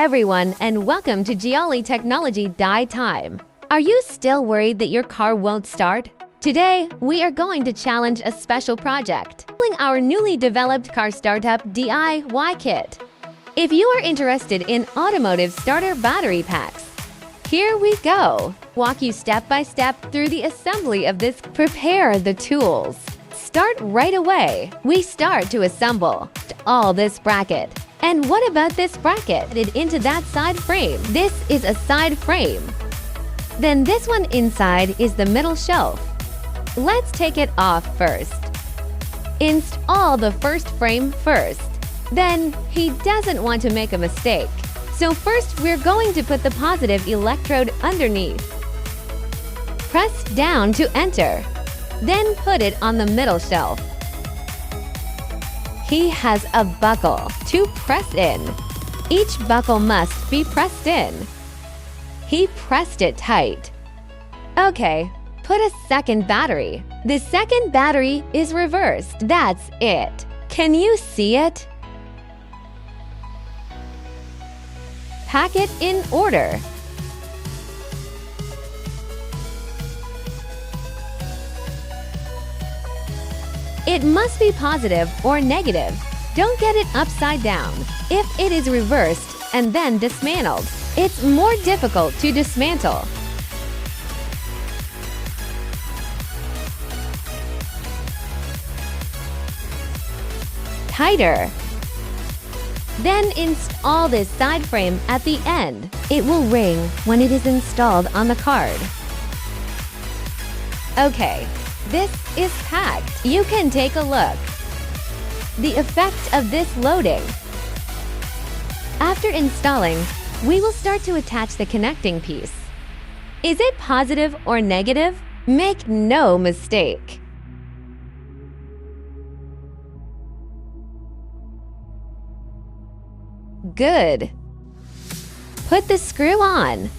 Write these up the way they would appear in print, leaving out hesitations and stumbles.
everyone, and welcome to Gioli Technology Die Time. Are you still worried that your car won't start? Today, we are going to challenge a special project, our newly developed car startup DIY kit. If you are interested in automotive starter battery packs, here we go. Walk you step by step through the assembly of this. Prepare the tools. Start right away. We start to assemble all this bracket. And what about this bracket? Into that side frame. This is a side frame. Then this one inside is the middle shelf. Let's take it off first. Install the first frame first. Then he doesn't want to make a mistake. So first we're going to put the positive electrode underneath. Press down to enter. Then put it on the middle shelf. He has a buckle to press in. Each buckle must be pressed in. He pressed it tight. Okay, put a second battery. The second battery is reversed. That's it. Can you see it? Pack it in order. It must be positive or negative. Don't get it upside down. If it is reversed and then dismantled, it's more difficult to dismantle. Tighter. Then install this side frame at the end. It will ring when it is installed on the card. Okay. This is packed. You can take a look. The effect of this loading. After installing, we will start to attach the connecting piece. Is it positive or negative? Make no mistake. Good. Put the screw on.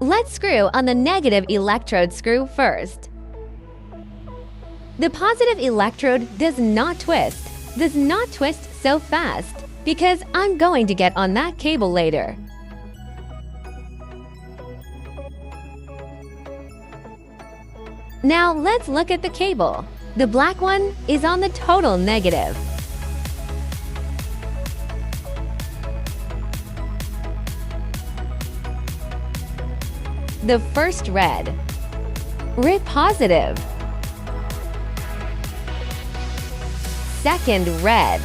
Let's screw on the negative electrode screw first. The positive electrode does not twist so fast because I'm going to get on that cable later. Now let's look at the cable. The black one is on the total negative. The first red. Positive. Second red.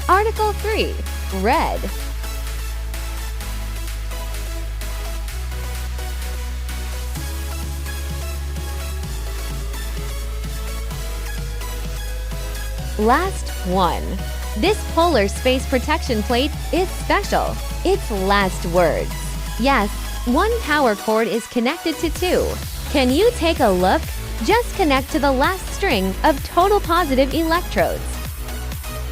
Article 3. Red. Last one. This polar space protection plate is special. It's last words. Yes, one power cord is connected to two. Can you take a look? Just connect to the last string of total positive electrodes.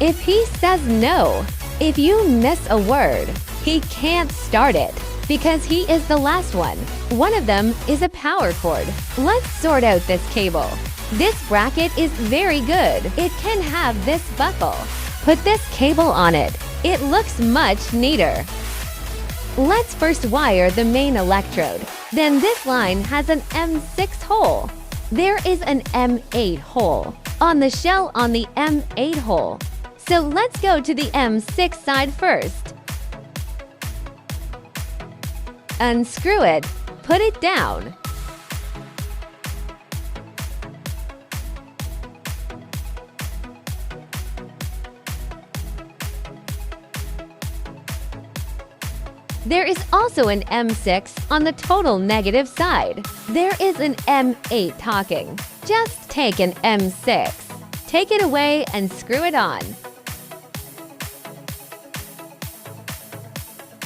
If he says no, if you miss a word, he can't start it because he is the last one. One of them is a power cord. Let's sort out this cable. This bracket is very good. It can have this buckle. Put this cable on it. It looks much neater. Let's first wire the main electrode. Then this line has an M6 hole. There is an M8 hole on the shell on the M8 hole. So let's go to the M6 side first. Unscrew it. Put it down. There is also an M6 on the total negative side. There is an M8 talking. Just take an M6. Take it away and screw it on.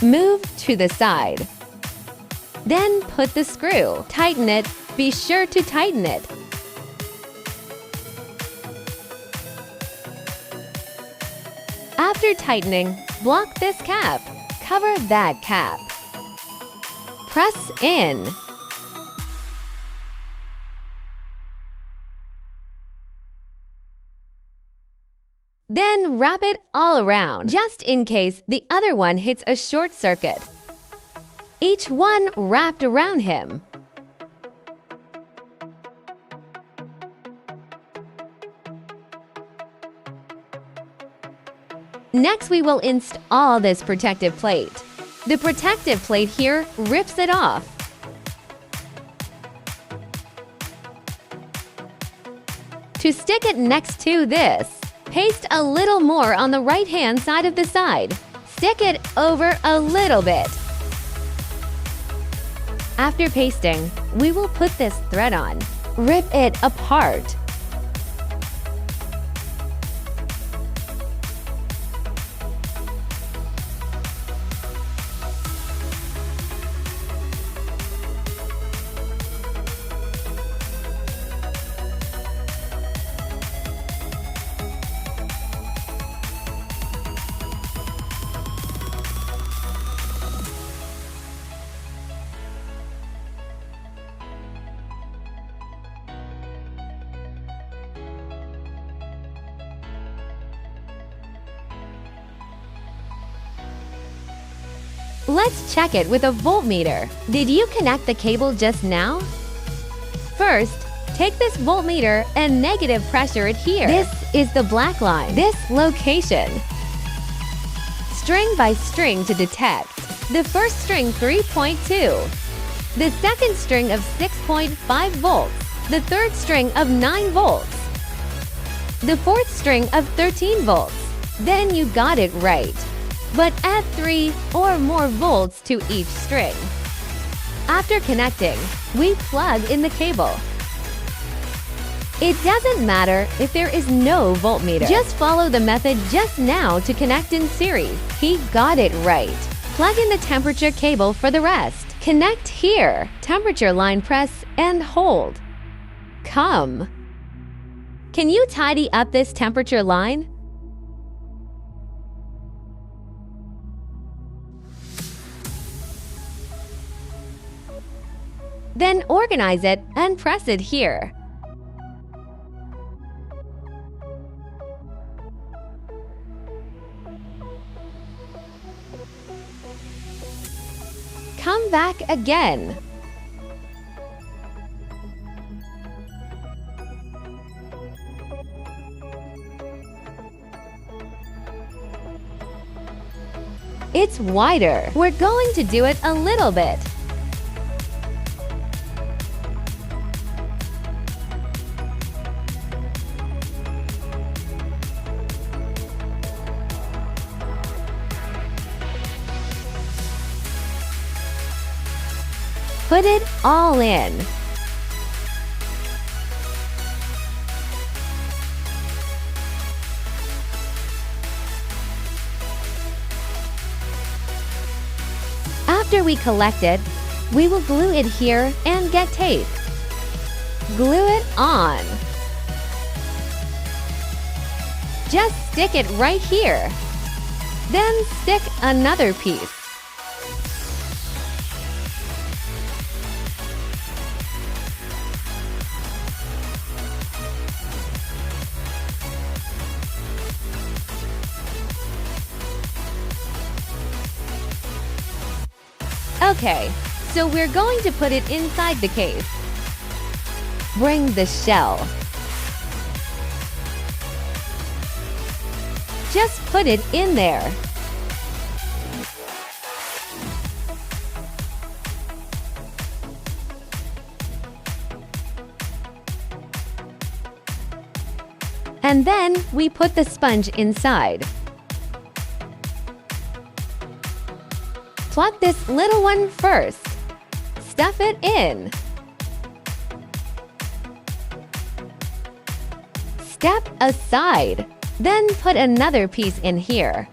Move to the side. Then put the screw. Tighten it. Be sure to tighten it. After tightening, block this cap. Cover that cap. Press in. Then wrap it all around, just in case the other one hits a short circuit. Each one wrapped around him. Next, we will install this protective plate. The protective plate here rips it off. To stick it next to this, paste a little more on the right-hand side of the side. Stick it over a little bit. After pasting, we will put this thread on. Rip it apart. Let's check it with a voltmeter. Did you connect the cable just now? First, take this voltmeter and negative pressure it here. This is the black line, this location. String by string to detect. The first string 3.2. The second string of 6.5 volts. The third string of 9 volts. The fourth string of 13 volts. Then you got it right. But add 3 or more volts to each string. After connecting, we plug in the cable. It doesn't matter if there is no voltmeter. Just follow the method just now to connect in series. He got it right. Plug in the temperature cable for the rest. Connect here. Temperature line press and hold. Come. Can you tidy up this temperature line? Then organize it and press it here. Come back again. It's wider. We're going to do it a little bit. Put it all in. After we collect it, we will glue it here and get tape. Glue it on. Just stick it right here. Then stick another piece. Okay, so we're going to put it inside the case. Bring the shell. Just put it in there. And then we put the sponge inside. Plug this little one first. Stuff it in. Step aside. Then put another piece in here.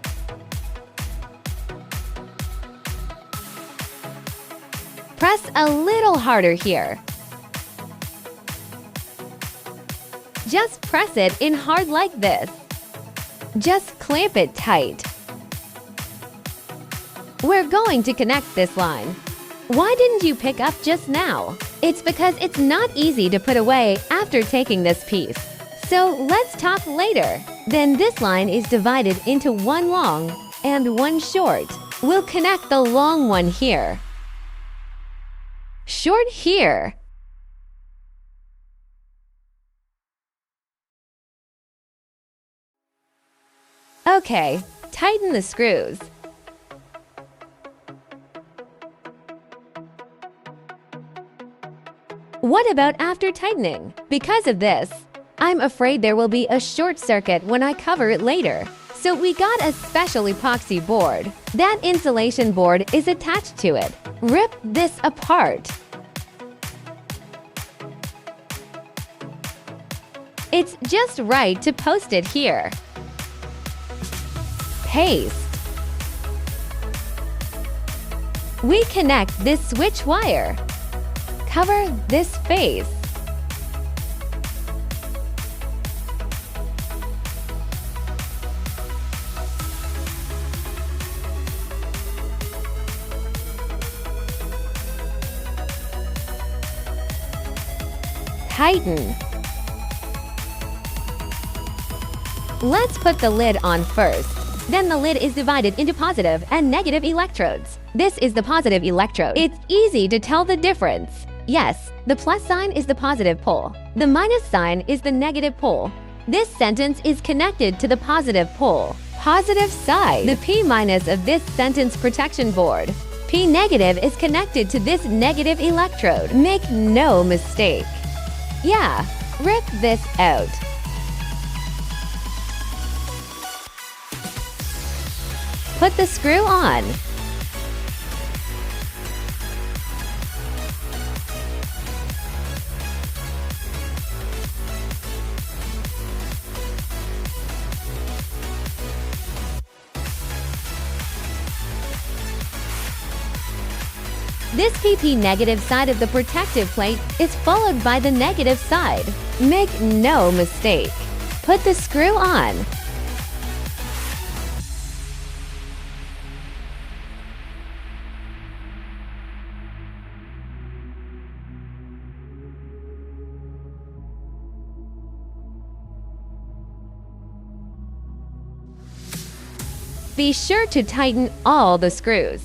Press a little harder here. Just press it in hard like this. Just clamp it tight. We're going to connect this line. Why didn't you pick up just now? It's because it's not easy to put away after taking this piece. So let's talk later. Then this line is divided into one long and one short. We'll connect the long one here. Short here. Okay, tighten the screws. What about after tightening? Because of this, I'm afraid there will be a short circuit when I cover it later. So we got a special epoxy board. That insulation board is attached to it. Rip this apart. It's just right to post it here. Paste. We connect this switch wire. Cover this face. Tighten. Let's put the lid on first. Then the lid is divided into positive and negative electrodes. This is the positive electrode. It's easy to tell the difference. Yes, the plus sign is the positive pole. The minus sign is the negative pole. This sentence is connected to the positive pole. Positive side. The P minus of this sentence protection board. P negative is connected to this negative electrode. Make no mistake. Yeah, rip this out. Put the screw on. This PP negative side of the protective plate is followed by the negative side. Make no mistake. Put the screw on. Be sure to tighten all the screws.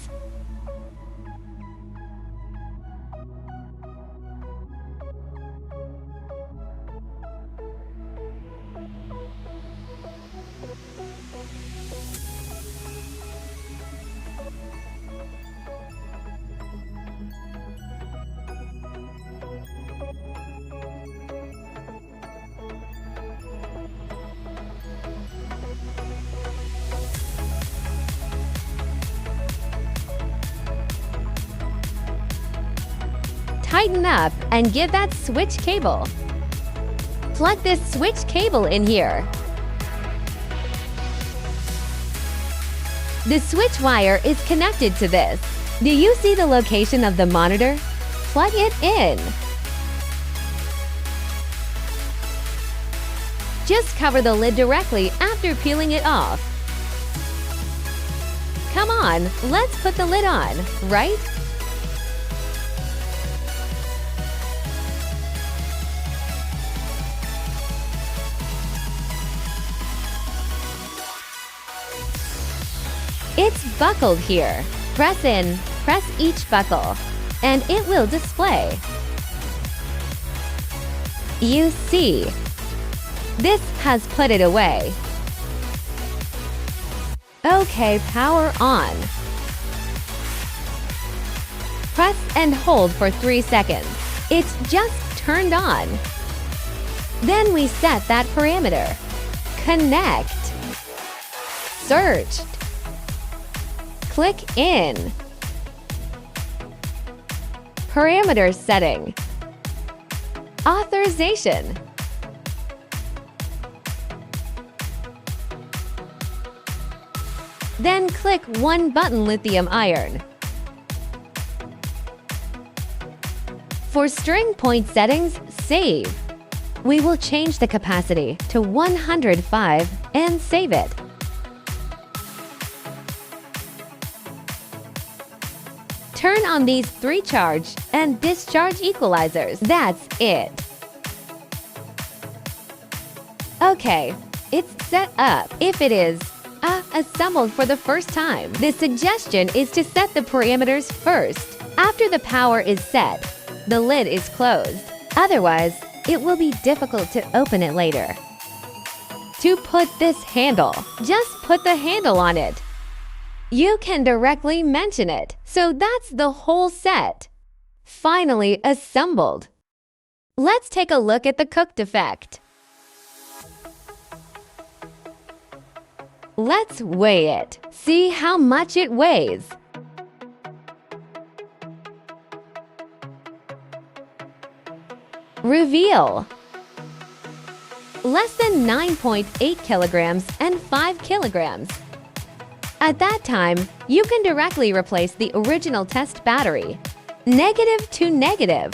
Tighten up and give that switch cable. Plug this switch cable in here. The switch wire is connected to this. Do you see the location of the monitor? Plug it in. Just cover the lid directly after peeling it off. Come on, let's put the lid on, right? It's buckled here. Press in, press each buckle, and it will display. You see, this has put it away. Okay, power on. Press and hold for 3 seconds. It's just turned on. Then we set that parameter. Connect. Searched. Click in. Parameter setting. Authorization. Then click one button lithium iron. For string point settings, save. We will change the capacity to 105 and save it. Turn on these 3 charge and discharge equalizers. That's it. Okay, it's set up. If it is assembled for the first time, the suggestion is to set the parameters first. After the power is set, the lid is closed. Otherwise, it will be difficult to open it later. To put this handle, just put the handle on it. You can directly mention it, so that's the whole set. Finally assembled. Let's take a look at the cooked effect. Let's weigh it. See how much it weighs. Reveal. Less than 9.8 kilograms and 5 kilograms. At that time, you can directly replace the original test battery. Negative to negative.